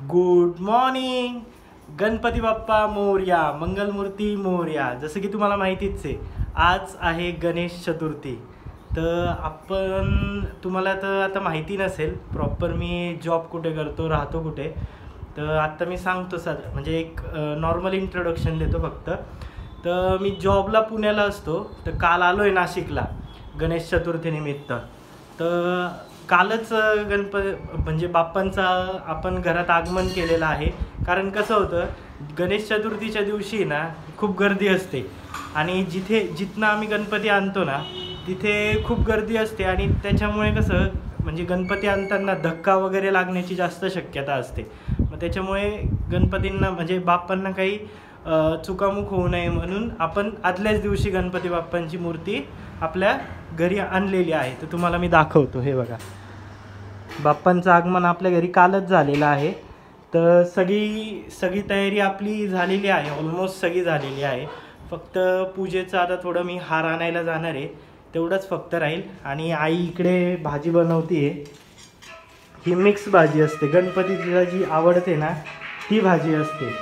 Good morning. Ganpati Bappa Morya, Mangalmurti Morya. जसं की तुम्हाला माहितीच आहे, आज आहे गणेश चतुर्थी. तर आपण तुम्हाला तर आता माहिती नसेल प्रॉपर मी जॉब कुठे करतो, राहतो कुठे. तर आत्ता मी सांगतो सर, म्हणजे एक नॉर्मल इंट्रोडक्शन देतो फक्त. तर मी जॉबला पुण्याला असतो. तर काल आलो आहे नाशिकला गणेश चतुर्थीनिमित्त. तर कालच म्हणजे बाप्पांचा आपण घरात आगमन केलेलं आहे. कारण कसं होतं, गणेश चतुर्थीच्या दिवशी ना खूप गर्दी असते आणि जिथनं आम्ही गणपती आणतो ना तिथे खूप गर्दी असते. आणि त्याच्यामुळे कसं म्हणजे गणपती आणताना धक्का वगैरे लागण्याची जास्त शक्यता असते. मग त्याच्यामुळे गणपतींना म्हणजे बाप्पांना काही चुकामुक होऊ नये म्हणून आपण आदल्याच दिवशी गणपती बाप्पांची मूर्ती आपल्या घरी आणलेली आहे. तर तुम्हाला मी दाखवतो. हे बघा, बाप्पांचं आगमन आपल्या घरी कालच झालेलं आहे. तर सगळी तयारी आपली झालेली आहे, ऑलमोस्ट सगळी झालेली आहे. फक्त पूजेचं आता थोडं मी हार आणायला जाणार आहे, तेवढंच फक्त राहील. आणि आई इकडे भाजी बनवते आहे. ही मिक्स भाजी असते, गणपतीला जी आवडते ना ती भाजी असते.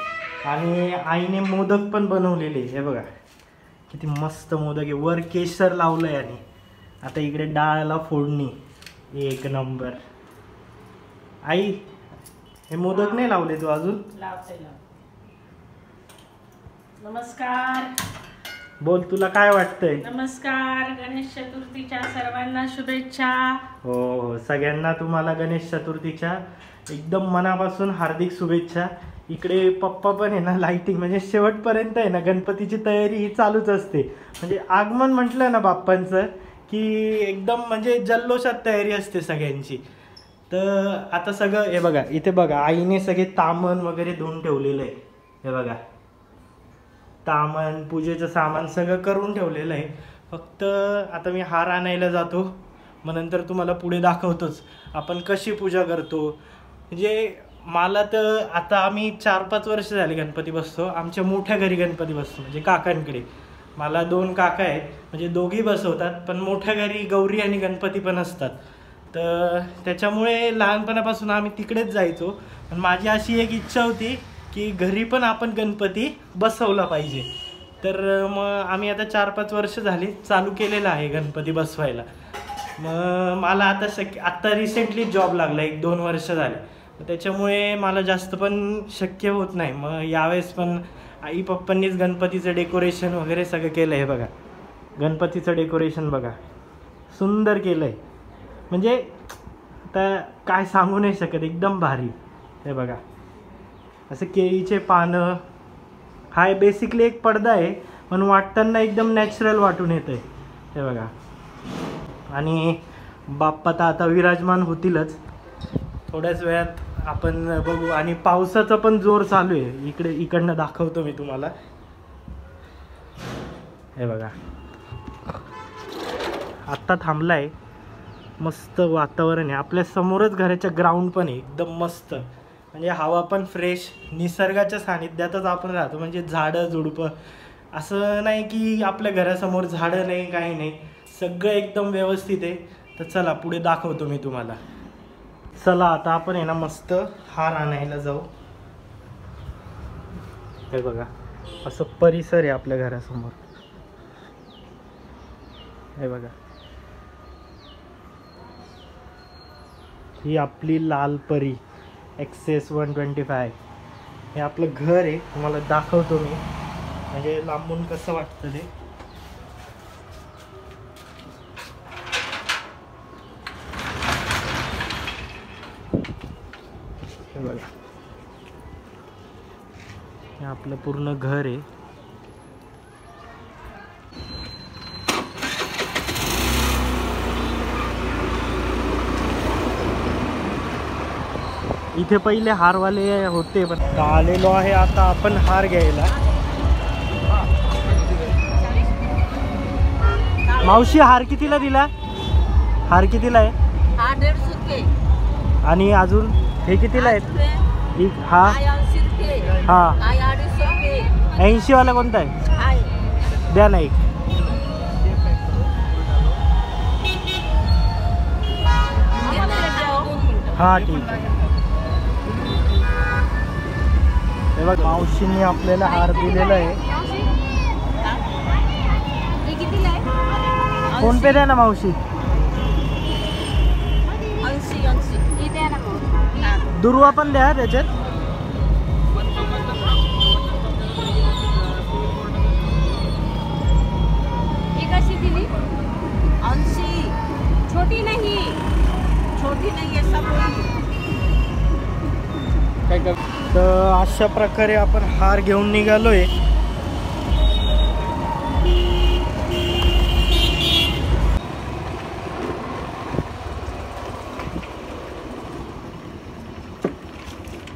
आणि आईने मोदक पण बनवलेले. हे बघा किती मस्त मोदक आहे. वर केशर लावलं आहे. आणि आता इकडे डाळला फोडणी, एक नंबर. आई, हे मोदक नाही लावले तू अजून? नमस्कार. बोल, तुला काय वाटतंय? नमस्कार. गणेश चतुर्थीच्या सर्वांना शुभेच्छा. हो, सगळ्यांना तुम्हाला गणेश चतुर्थीच्या एकदम मनापासून हार्दिक शुभेच्छा. इकडे पप्पा पण आहे ना, लाइटिंग म्हणजे शेवटपर्यंत आहे ना गणपतीची तयारी ही चालूच असते. म्हणजे आगमन म्हटलं ना बाप्पांचं की एकदम म्हणजे जल्लोषात तयारी असते सगळ्यांची. तर आता सगळं हे बघा, इथे बघा आईने सगळे तामण वगैरे धुवून ठेवलेलं आहे. हे बघा, तामण पूजेचं सामान सगळं करून ठेवलेलं आहे. फक्त आता मी हार आणायला जातो, मग नंतर तुम्हाला पुढे दाखवतोच आपण कशी पूजा करतो. म्हणजे मला तर आता आम्ही 4-5 वर्ष झाले गणपती बसतो. आमच्या मोठ्या घरी गणपती बसतो, म्हणजे काकांकडे. मला 2 काका आहेत, म्हणजे दोघी बसवतात. पण मोठ्या घरी गौरी आणि गणपती पण असतात. तर त्याच्यामुळे लहानपणापासून आम्ही तिकडेच जायचो. पण माझी अशी एक इच्छा होती की घरी पण आपण गणपती बसवला पाहिजे. तर मग आम्ही आता 4-5 वर्ष झाली चालू केलेलं आहे गणपती बसवायला. मग मला आत्ता रिसेंटली जॉब लागला, 1-2 वर्ष झाले. त्याच्यामुळे मला जास्त पण शक्य होत नाही. मग यावेळेस पण आई पप्पांनीच गणपतीचं डेकोरेशन वगैरे सगळं केलं आहे. बघा, गणपतीचं डेकोरेशन बघा, सुंदर केलं आहे. म्हणजे आता काय सांगू नाही शकत, एकदम भारी. हे बघा, असं केळीचे पानं. हा बेसिकली एक पडदा आहे, पण वाटताना एकदम नॅचरल वाटून येतं आहे. हे बघा, आणि बाप्पा तर आता विराजमान होतीलच थोड्याच वेळात, आपण बघू. आणि पावसाचा पण जोर चालू आहे. इकडनं दाखवतो मी तुम्हाला. हे बघा, आत्ता थांबला आहे. मस्त वातावरण आहे. आपल्या समोरच घराच्या ग्राउंड पण आहे, एकदम मस्त. म्हणजे हवा पण फ्रेश, निसर्गाच्या सानिध्यातच आपण राहतो. म्हणजे झाडं झुडपं असं नाही की आपल्या घरासमोर झाडं नाही, काही नाही, सगळं एकदम व्यवस्थित आहे. तर चला पुढे दाखवतो मी तुम्हाला. चला आता आपण आहे ना मस्त हार आणायला जाऊ. हे बघा, असं परिसर आहे आपल्या घरासमोर. हे बघा, ही आपली लाल परी XS 125. हे आपलं घर आहे, तुम्हाला दाखवतो मी, म्हणजे लांबून कसं वाटतं ते. हे बघा, हे आपलं पूर्ण घर आहे. इथे पहिले हारवाले होते, पण आलेलो आहे आता आपण हार घ्यायला. मावशी, हार कितीला दिला? हार कितीला आहे? 150 रुपये. आणि अजून हे कितीला आहेत? हा हा 80 वाला कोणता आहे? द्या ना एक. हाँ ठीक है। बघ मावशींनी आपल्याला हार दिलेला आहे. फोन पे द्या ना मावशी. दुर्वा पण द्या त्याच्यात. कशी दिली? 80. छोटी नाही आहे सब. तर अशा प्रकारे आपण हार घेऊन निघालोय.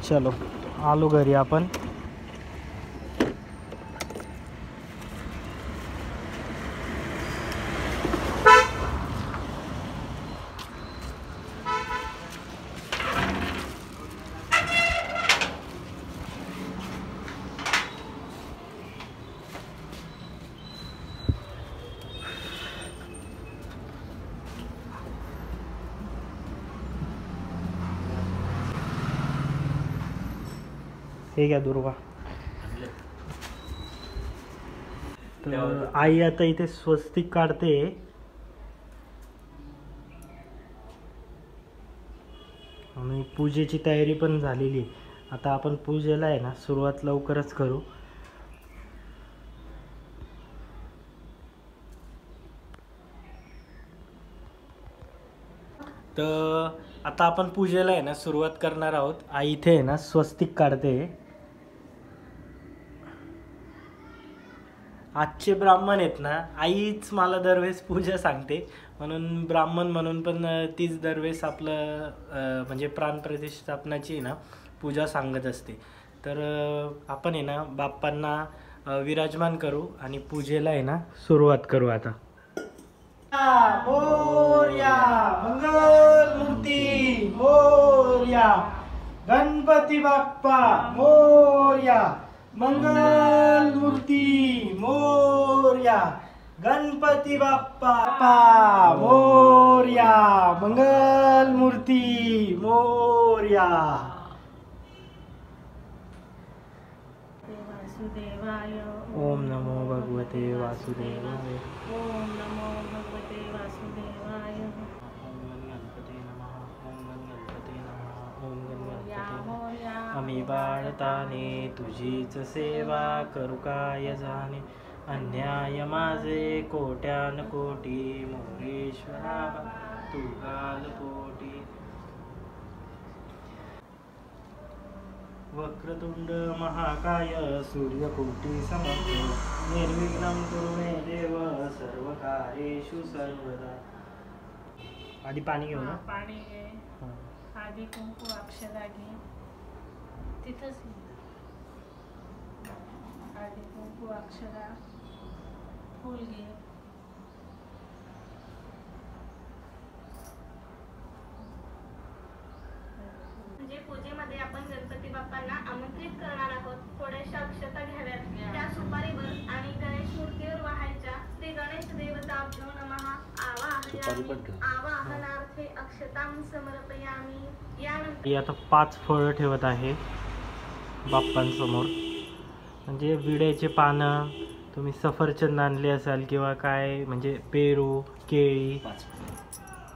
चलो आलो घरी आपण. हे घ्या दुर्वा. तर आई आता इथे स्वस्तिक काढते. आणि पूजेची तयारी पण झालेली आहे. आता आपण पूजेला आहे ना सुरुवात लवकरच करू. तर आता आपण पूजेला आहे ना सुरुवात करणार आहोत. आई इथे आहे ना स्वस्तिक काढते. आजचे ब्राह्मण आहेत ना, आईच मला दरवेळेस पूजा सांगते म्हणून ब्राह्मण म्हणून पण तीच दरवेळेस आपलं म्हणजे प्राणप्रतिष्ठापनाची ना पूजा सांगत असते. तर आपण आहे ना बाप्पांना विराजमान करू आणि पूजेला आहे ना सुरुवात करू. आता मोरया मंगल मूर्ती मोरया, गणपती बाप्पा मोरया, मंगल मूर्ती मोरया, गणपती बाप्पा मोरया, मंगल मूर्ती मोरया. वासुदेवाय. ओम नमो भगवते वासुदेवाय. ओम नमो भगवते वासुदेवाय. ओम गणपते नमः. ओम गणपते नमः. ओम मोरया, गणपते. मोरया. आम्ही बाळताने तुझीच सेवा करू काय जाणे. अन्याय माझे कोट्यान कोटी मोरेश्वरा तू घाल पोटी. वक्रतुंड महाकाय सूर्यकोटी समप्रभ निर्विघ्नं कुरु मे देव सर्वकार्येषु सर्वदा. आधी पाणी घेऊ ना. पाणी घे. आधी कुंकू अक्षदा घे. तिथंच आधी कुंकू अक्षदा फूल घे. म्हणजे पूजेमध्ये आपण गणपती बाप्पांना आमंत्रित करणार आहोत. थोड्याशा अक्षता घ्याव्यात, त्या सुपारीवर आणि गणेश मूर्तीवर वाहायच्या. श्री गणेश देवताभ्यो नमः. आवाहनार्थे अक्षतां समर्पयामि. यानंतर आता 5 फळं ठेवत आहे बाप्पांसमोर. म्हणजे विड्याचे पानं, तुम्ही सफरचंद आणले असाल किंवा काय म्हणजे पेरू, केळी,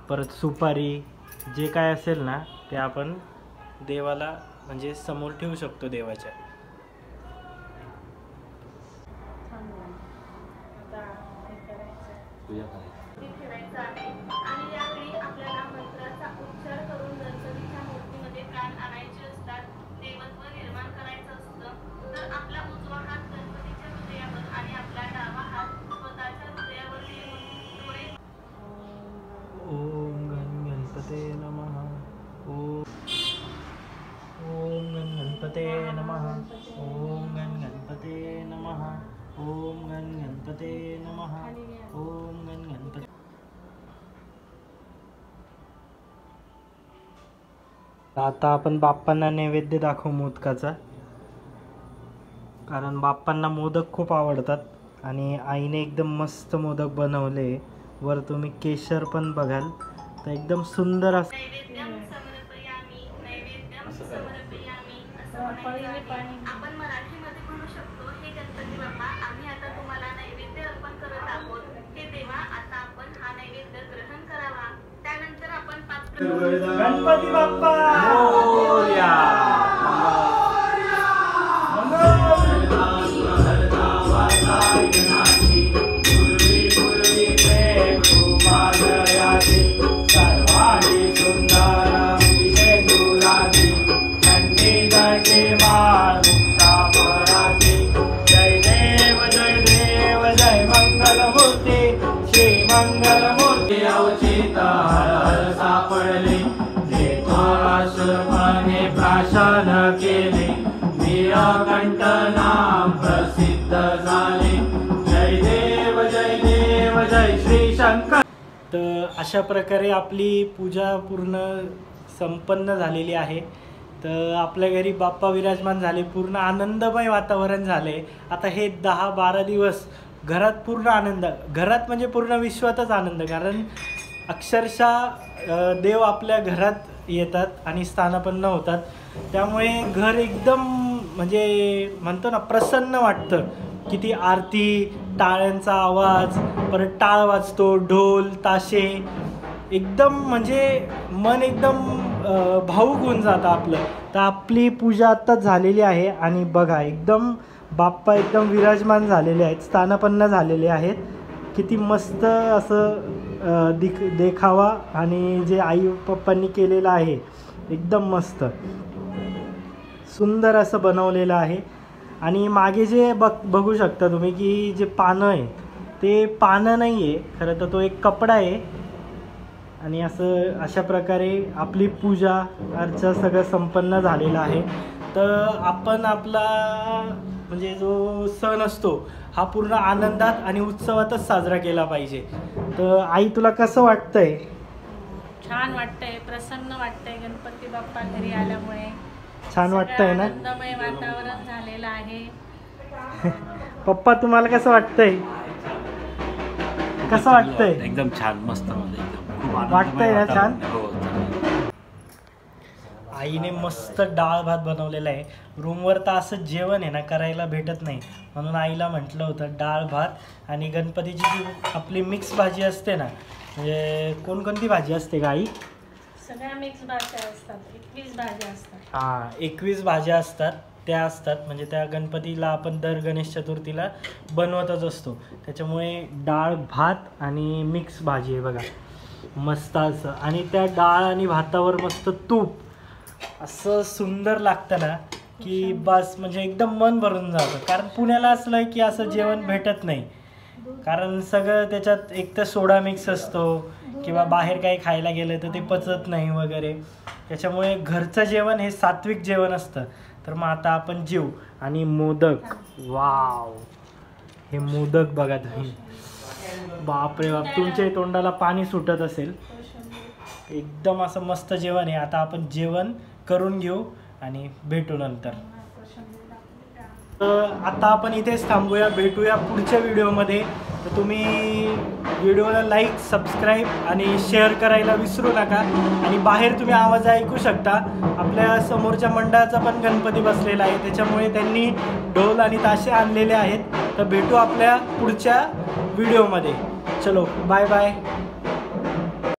परत सुपारी, जे काय असेल ना ते आपण देवाला म्हणजे समोर ठेवू शकतो देवाच्या. ठेवायचं आहे आणि यावेळी आपल्याला मंत्राचा उच्चार करून गणपतीच्या मूर्तीमध्ये प्राण आणायचे असतात. देवत्व निर्माण करायचं असतं. तर आपला उजवा हात गणपतीच्या हृदयावर आणि आपला डावा हात स्वतःच्या हृदयावर ठेवून डोळे. ओम गणपते नमः. ओम गणपते नमः. ओम गणपते नमः. ओम गणपते नमः. ओम गणपते. आता आपण बाप्पांना नैवेद्य दाखवू मोदकाचा. कारण बाप्पांना मोदक खूप आवडतात आणि आईने एकदम मस्त मोदक बनवले. वर तुम्ही केशर पण बघाल तर एकदम सुंदर असं. नैवेद्यं समर्पयामि. नैवेद्यं समर्पयामि. असं पळीने पाणी. आपण मराठीमध्ये म्हणू शकतो, हे गणपती बाप्पा, आम्ही आता तुम्हाला नैवेद्य अर्पण करत आहोत. हे देवा, आता आपण हा नैवेद्य ग्रहण करावा. त्यानंतर आपण 5 गणपती बाप्पा मोरया. प्राशन केले नीलकंठ नाम प्रसिद्ध झाले. जय देव जय देव जय श्री शंकर. तर अशा प्रकारे आपली पूजा पूर्ण संपन्न झालेली आहे. तर आपल्या घरी बाप्पा विराजमान झाले, पूर्ण आनंदमय वातावरण झाले. आता हे 10-12 दिवस घरात पूर्ण आनंद, घरात म्हणजे पूर्ण विश्वातच आनंद, कारण अक्षरशः देव आपल्या घरात येतात आणि स्थानापन्न होतात. त्यामुळे घर एकदम म्हणजे म्हणतो ना प्रसन्न वाटतं. किती आरती, टाळ्यांचा आवाज, परत टाळ वाजतो, ढोल ताशे, एकदम म्हणजे मन एकदम भावुक होऊन जातं आपलं. तर आपली पूजा आत्ताच झालेली आहे आणि बघा एकदम बाप्पा एकदम विराजमान झालेले आहेत, स्थानापन्न झालेले आहेत. किती मस्त असं देखावा आणि जे आई पप्पांनी केलेलं आहे एकदम मस्त सुंदर असं बनवलेलं आहे. आणि मागे जे बघू शकता तुम्ही की जे पानं आहे ते पानं नाही आहे, खरं तर तो एक कपडा आहे. आणि असं अशा प्रकारे आपली पूजा अर्चा सगळं संपन्न झालेलं आहे. तर आपण आपला म्हणजे जो सण असतो हा पूर्ण आनंदात आणि उत्सवातच साजरा केला पाहिजे. तर आई तुला कसं वाटतंय? छान वाटतंय, प्रसन्न वाटतंय. गणपती बाप्पा घरी आल्यामुळे छान वाटतंय ना? आनंदमय वातावरण झालेलं आहे. पप्पा तुम्हाला कसं वाटतंय? कसं वाटतंय? एकदम छान, मस्त वाटतंय ना छान? हो. आईने मस्त डाळ भात बनवलेला आहे. रूमवर तर असं जेवण आहे ना करायला भेटत नाही, म्हणून आईला म्हटलं होतं डाळ भात आणि गणपतीची जी आपली मिक्स भाजी असते ना, म्हणजे कोणकोणती भाजी असते का आई? सगळ्या मिक्स भाज्या असतात, 21 भाज्या असतात. हां, 21 भाज्या असतात, त्या असतात. म्हणजे त्या गणपतीला आपण दर गणेश चतुर्थीला बनवतच असतो. त्याच्यामुळे डाळ भात आणि मिक्स भाजी आहे बघा, मस्त असं. आणि त्या डाळ आणि भातावर मस्त तूप असं सुंदर लागतं ना की बस म्हणजे एकदम मन भरून जातं. कारण पुण्याला असलं की असं जेवण भेटत नाही, कारण सगळं त्याच्यात एक तर सोडा मिक्स असतो किंवा बाहेर काही खायला गेलं तर ते पचत नाही वगैरे. त्याच्यामुळे घरचं जेवण हे सात्विक जेवण असतं. तर मग आता आपण जेवू. आणि मोदक, वाव, हे मोदक बघा तुम्ही, बापरे बाप, तुमच्या तोंडाला पाणी सुटत असेल. एकदम असं मस्त जेवण आहे. आता आपण जेवण करून घेऊ आणि भेटू नंतर. तर आता आपण इथेच थांबूया, भेटूया पुढच्या व्हिडिओमध्ये. तर तुम्ही व्हिडिओला लाईक, सबस्क्राईब आणि शेअर करायला विसरू नका. आणि बाहेर तुम्ही आवाज ऐकू शकता, आपल्या समोरच्या मंडळाचा पण गणपती बसलेला आहे, त्याच्यामुळे त्यांनी ढोल आणि ताशे आणलेले आहेत. तर भेटू आपल्या पुढच्या व्हिडिओमध्ये. चलो बाय बाय.